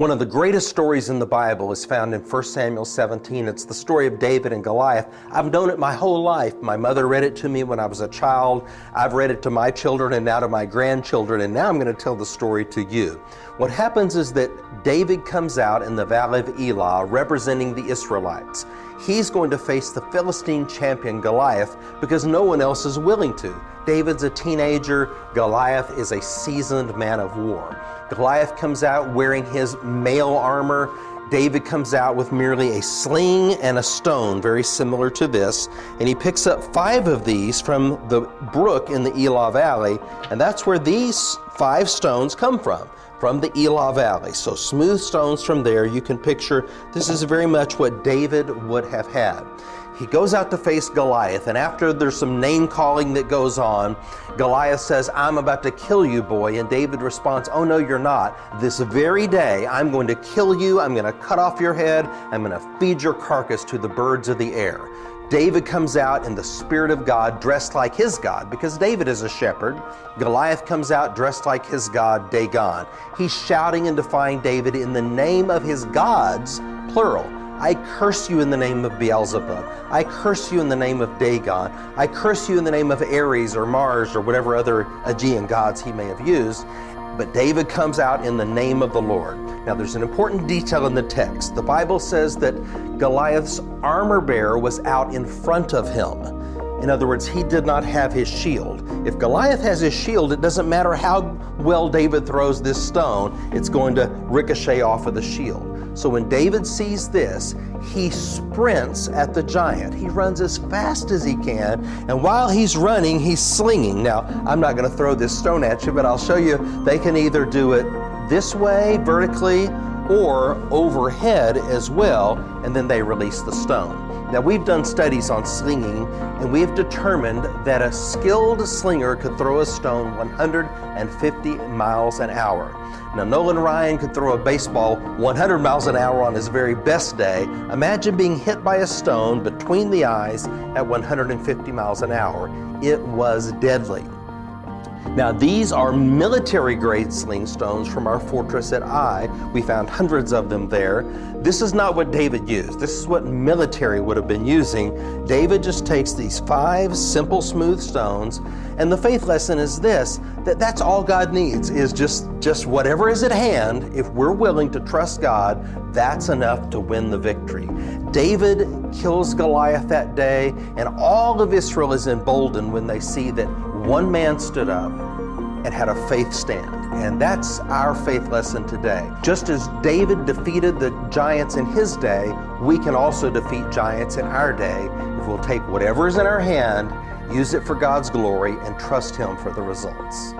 One of the greatest stories in the Bible is found in 1 Samuel 17. It's the story of David and Goliath. I've known it my whole life. My mother read it to me when I was a child. I've read it to my children and now to my grandchildren, and now I'm going to tell the story to you. What happens is that David comes out in the Valley of Elah representing the Israelites. He's going to face the Philistine champion Goliath because no one else is willing to. David's a teenager. Goliath is a seasoned man of war. Goliath comes out wearing his mail armor. David comes out with merely a sling and a stone, very similar to this, and he picks up 5 of these from the brook in the Elah Valley, and that's where these 5 stones come from the Elah Valley. So smooth stones from there. You can picture this is very much what David would have had. He goes out to face Goliath, and after there's some name calling that goes on, Goliath says, "I'm about to kill you, boy." And David responds, "Oh no, you're not. This very day, I'm going to kill you. I'm going to cut off your head. I'm going to feed your carcass to the birds of the air." David comes out in the Spirit of God, dressed like his God, because David is a shepherd. Goliath comes out dressed like his God, Dagon. He's shouting and defying David in the name of his gods, plural. "I curse you in the name of Beelzebub. I curse you in the name of Dagon. I curse you in the name of Ares or Mars or whatever other Aegean gods he may have used." But David comes out in the name of the Lord. Now there's an important detail in the text. The Bible says that Goliath's armor bearer was out in front of him. In other words, he did not have his shield. If Goliath has his shield, it doesn't matter how well David throws this stone, it's going to ricochet off of the shield. So when David sees this, he sprints at the giant. He runs as fast as he can, and while he's running, he's slinging. Now, I'm not going to throw this stone at you, but I'll show you they can either do it this way, vertically, or overhead as well, and then they release the stone. Now, we've done studies on slinging, and we've determined that a skilled slinger could throw a stone 150 miles an hour. Now, Nolan Ryan could throw a baseball 100 miles an hour on his very best day. Imagine being hit by a stone between the eyes at 150 miles an hour. It was deadly. Now, these are military-grade sling stones from our fortress at Ai. We found hundreds of them there. This is not what David used. This is what military would have been using. David just takes these 5 simple, smooth stones, and the faith lesson is this, that's all God needs, is just whatever is at hand. If we're willing to trust God, that's enough to win the victory. David kills Goliath that day, and all of Israel is emboldened when they see that one man stood up and had a faith stand. And that's our faith lesson today. Just as David defeated the giants in his day, we can also defeat giants in our day if we'll take whatever is in our hand, use it for God's glory, and trust Him for the results.